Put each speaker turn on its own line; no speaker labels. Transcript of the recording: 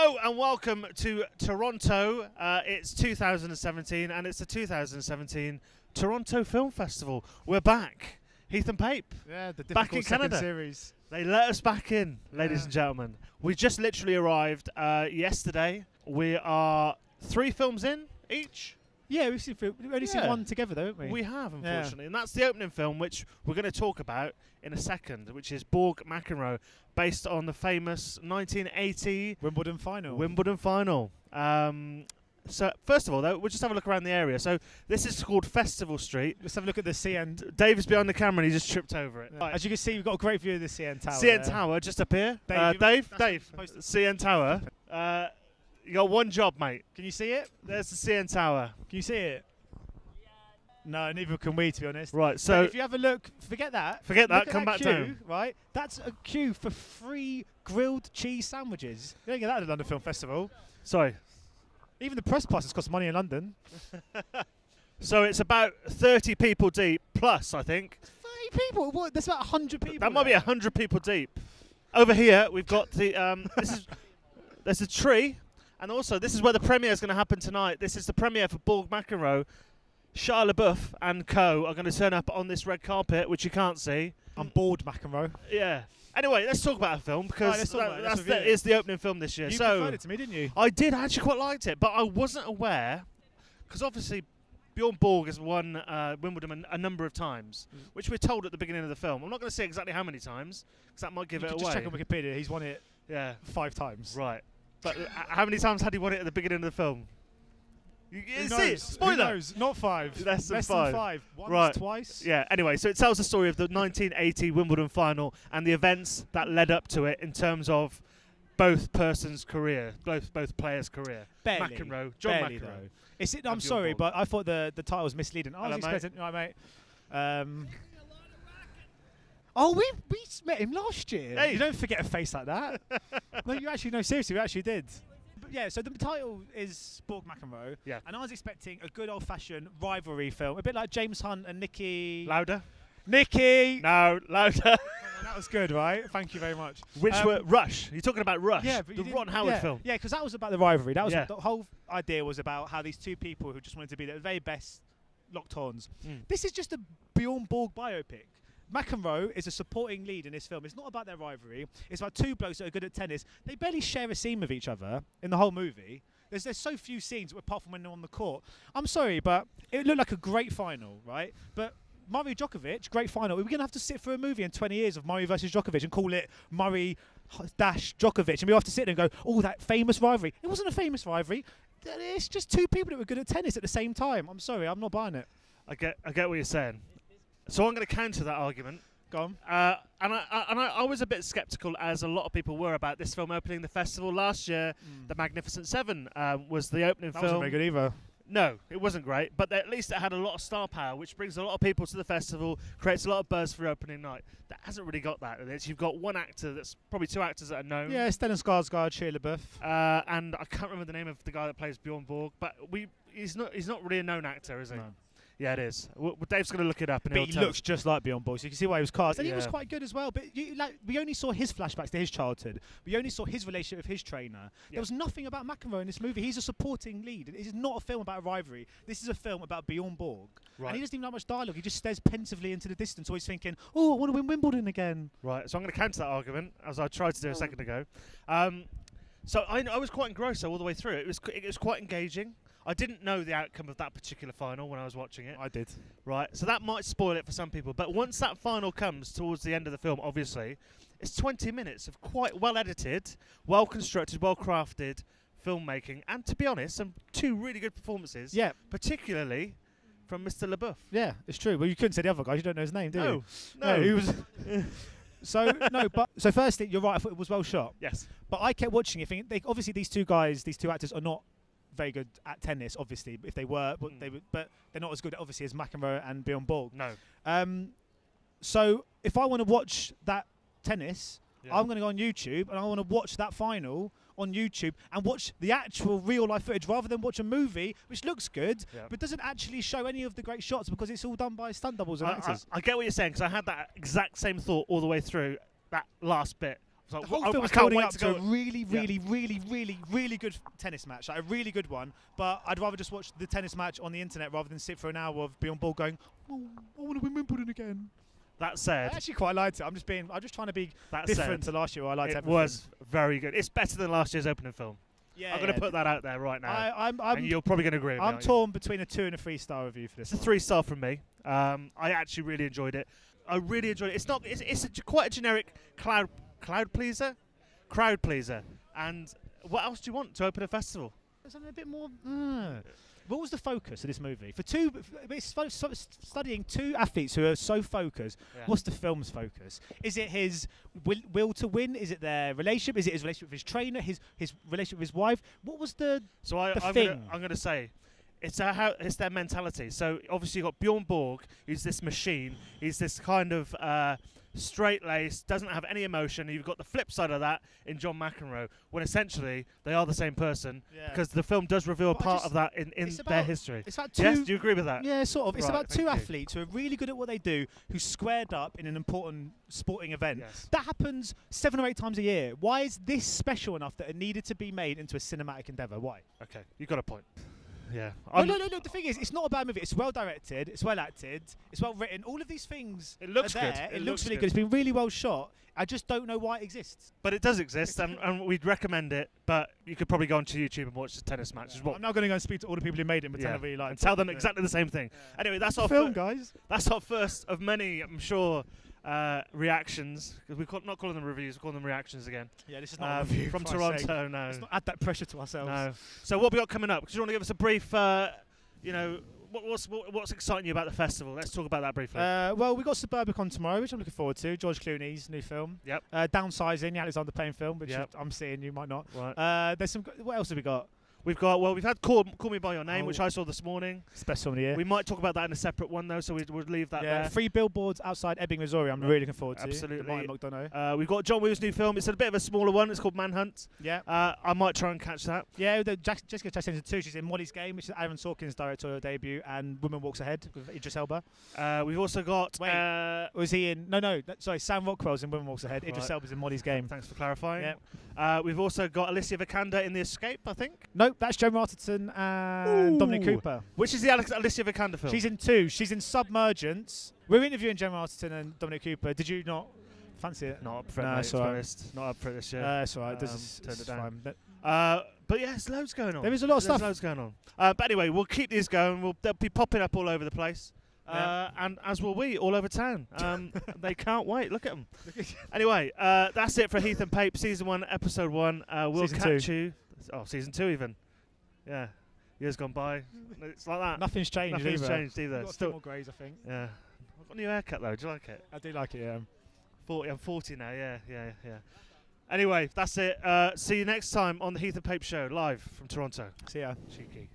Hello and welcome to Toronto. It's 2017 and it's the 2017 Toronto Film Festival. We're back. Heath and Pape.
Yeah, the
back in Canada.
Series.
They let us back in, ladies and gentlemen. We just literally arrived yesterday. We are 3 films in each.
Yeah, we've only seen one together, though, haven't we?
We have, unfortunately. And that's the opening film, which we're going to talk about in a second, which is Borg McEnroe, based on the famous 1980
Wimbledon final.
So, first of all, though, we'll just have a look around the area. So, this is called Festival Street.
Let's have a look at the CN.
Dave is behind the camera and he just tripped over it.
Yeah. Right. As you can see, we've got a great view of the CN Tower.
CN Tower, just up here. Dave, CN Tower. You got one job, mate.
Can you see it?
There's the CN Tower.
Can you see it? No, neither can we, to be honest.
Right, so
but if you have a look, forget that.
Come back down.
Right, that's a queue for free grilled cheese sandwiches. You don't get that at the London Film Festival.
Sorry.
Even the press passes cost money in London.
So it's about 30 people deep, plus, I think.
30 people? What? There's about 100 people.
That might be 100 people deep. Over here, we've got the. There's a tree, and also this is where the premiere is going to happen tonight. This is the premiere for Borg McEnroe. Shia LaBeouf and co are going to turn up on this red carpet, which you can't see.
I'm bored, McEnroe.
Yeah. Anyway, let's talk about a film because that is the opening film this year.
You preferred it to me, didn't you?
I did. I actually quite liked it, but I wasn't aware because obviously Björn Borg has won Wimbledon a number of times, which we're told at the beginning of the film. I'm not going to say exactly how many times because that might give it away.
Just check on Wikipedia. He's won it 5 times.
Right. But how many times had he won it at the beginning of the film?
Who knows?
Spoiler.
Who knows? Not 5.
Less than
5. Once, twice.
Yeah. Anyway, so it tells the story of the 1980 Wimbledon final and the events that led up to it in terms of both persons' career, both players' career.
Barely.
John McEnroe.
I'm sorry, but I thought the title was misleading. I was expecting,
mate.
We met him last year.
Hey.
You don't forget a face like that. No, seriously, we actually did. But yeah, so the title is Borg McEnroe. Yeah. And I was expecting a good old-fashioned rivalry film, a bit like James Hunt and Nikki.
Louder.
Nikki.
No, louder.
That was good, right? Thank you very much.
Which were Rush? You're talking about Rush,
yeah, but
the Ron Howard film.
Yeah, because that was about the rivalry. That was the whole idea was about how these two people who just wanted to be the very best locked horns. This is just a Björn Borg biopic. McEnroe is a supporting lead in this film. It's not about their rivalry. It's about 2 blokes that are good at tennis. They barely share a scene with each other in the whole movie. There's so few scenes apart from when they're on the court. I'm sorry, but it looked like a great final, right? But Murray Djokovic, great final. We're going to have to sit for a movie in 20 years of Murray versus Djokovic and call it Murray-Djokovic. And we have to sit there and go, oh, that famous rivalry. It wasn't a famous rivalry. It's just 2 people that were good at tennis at the same time. I'm sorry, I'm not buying it.
I get what you're saying. So I'm going to counter that argument.
Go on.
And I was a bit sceptical, as a lot of people were, about this film opening the festival. Last year, The Magnificent Seven was the opening film.
That wasn't very good either.
No, it wasn't great, but at least it had a lot of star power, which brings a lot of people to the festival, creates a lot of buzz for opening night. That hasn't really got that. You've got one actor, that's probably 2 actors that are known.
Yeah, Stellan Skarsgård, Shia LaBeouf.
And I can't remember the name of the guy that plays Björn Borg, but he's not really a known actor, is he?
No.
Yeah, it is. Dave's going to look it up. And
but he looks just like Björn Borg, so you can see why he was cast. And he was quite good as well. But we only saw his flashbacks to his childhood. We only saw his relationship with his trainer. Yeah. There was nothing about McEnroe in this movie. He's a supporting lead. It is not a film about a rivalry. This is a film about Björn Borg. Right. And he doesn't even have much dialogue. He just stares pensively into the distance, always thinking, oh, I want to win Wimbledon again. Right,
so I'm going to counter that argument, as I tried to do a second ago. So I was quite engrossed all the way through. It was quite engaging. I didn't know the outcome of that particular final when I was watching it.
I did.
Right, so that might spoil it for some people. But once that final comes towards the end of the film, obviously, it's 20 minutes of quite well-edited, well-constructed, well-crafted filmmaking. And to be honest, some 2 really good performances.
Yeah.
Particularly from Mr. LaBeouf.
Yeah, it's true. Well, you couldn't say the other guy. You don't know his name, do you?
No.
He was... So firstly, you're right. I thought it was well shot.
Yes.
But I kept watching it thinking, obviously these 2 guys, these 2 actors are not very good at tennis, obviously. If they were, but they're not as good, obviously, as McEnroe and Björn Borg.
No.
So if I want to watch that tennis, I'm going to go on YouTube and I want to watch that final on YouTube and watch the actual real-life footage rather than watch a movie which looks good but doesn't actually show any of the great shots because it's all done by stunt doubles and actors.
I get what you're saying because I had that exact same thought all the way through that last bit. So
the whole film was building up to a really, really good tennis match, like a really good one. But I'd rather just watch the tennis match on the internet rather than sit for an hour of Björn Borg going, "Oh, I want to win Wimbledon again."
That said,
I actually quite liked it. I'm just trying to be different to last year. Where I liked everything.
It was very good. It's better than last year's opening film.
Yeah,
I'm going to put that out there right now. And you're probably going to agree with me.
I'm torn between a 2 and a 3-star review for this.
It's a 3-star from me. I actually really enjoyed it. I really enjoyed it. It's quite a generic crowd pleaser. And what else do you want to open a festival?
Something a bit more. What was the focus of this movie? It's studying two athletes who are so focused. Yeah. What's the film's focus? Is it his will to win? Is it their relationship? Is it his relationship with his trainer? His relationship with his wife? What was the thing?
I'm going to say, it's their mentality. So obviously you've got Björn Borg, who's this machine. He's this kind of straight-laced, doesn't have any emotion. You've got the flip side of that in John McEnroe, when essentially they are the same person, because the film does reveal part of that in their history.
It's about
yes, do you agree with that?
Yeah, sort of. It's about two athletes who are really good at what they do, who squared up in an important sporting event. Yes. That happens 7 or 8 times a year. Why is this special enough that it needed to be made into a cinematic endeavour? Why? Okay,
you've got a point. Yeah.
No. The thing is, it's not a bad movie. It's well directed. It's well acted. It's well written. All of these things.
It looks
good. It looks really good. It's been really well shot. I just don't know why it exists.
But it does exist, and we'd recommend it. But you could probably go onto YouTube and watch the tennis match.
Yeah. I'm now going to go and speak to all the people who made it and pretend I really like it.
And tell them exactly the same thing. Yeah. Anyway, that's our
film, guys.
That's our first of many, I'm sure, reactions, because we're not calling them reviews, we're calling them reactions again.
Yeah, this is not a review
from Toronto. No,
let's not add that pressure to ourselves.
No. So what we got coming up? Because you want to give us a brief, what's exciting you about the festival? Let's talk about that briefly.
Well, we got Suburbicon tomorrow, which I'm looking forward to. George Clooney's new film.
Yep.
Downsizing, the Alexander Payne film, which I'm seeing. You might not.
Right.
There's some. What else have we got?
We've had Call Me By Your Name, which I saw this morning.
It's the best film of the year.
We might talk about that in a separate one, though, so we'll leave that there.
3 billboards outside Ebbing, Missouri. I'm really looking forward to.
Absolutely.
McDonough.
We've got John Woo's new film. It's a bit of a smaller one. It's called Manhunt.
Yeah.
I might try and catch that.
Yeah, Jessica Chastain's 2. She's in Molly's Game, which is Aaron Sorkin's directorial debut, and Woman Walks Ahead with Idris Elba.
We've also got...
was he in... No, sorry, Sam Rockwell's in Woman Walks Ahead. Idris Elba's in Molly's Game.
Thanks for clarifying.
Yep.
We've also got Alicia Vikander in The Escape, I think.
Nope, that's Joe Martin and Dominic Cooper.
Which is the Alicia Vikander film?
She's in 2. She's in Submergence. We're interviewing Joe Martin and Dominic Cooper. Did you not fancy it?
Not up for it, mate, to be honest. Not up for it this year.
That's all right.
Turned it down. But yeah, there's loads going on.
There is a lot of stuff.
There's loads going on. But anyway, we'll keep these going. They'll be popping up all over the place. And as will we, all over town. They can't wait. Look at them. Anyway, that's it for Heath and Pape, Season 1, Episode 1. We'll catch you. Oh, Season 2 even. Yeah. Years gone by. It's like that.
Nothing's changed either.
Nothing's changed either.
Still more greys, I think.
Yeah. I've got a new haircut, though. Do you like it?
I do like it, yeah.
I'm 40 now, yeah. Anyway, that's it. See you next time on the Heath and Pape Show, live from Toronto.
See ya.
Cheeky.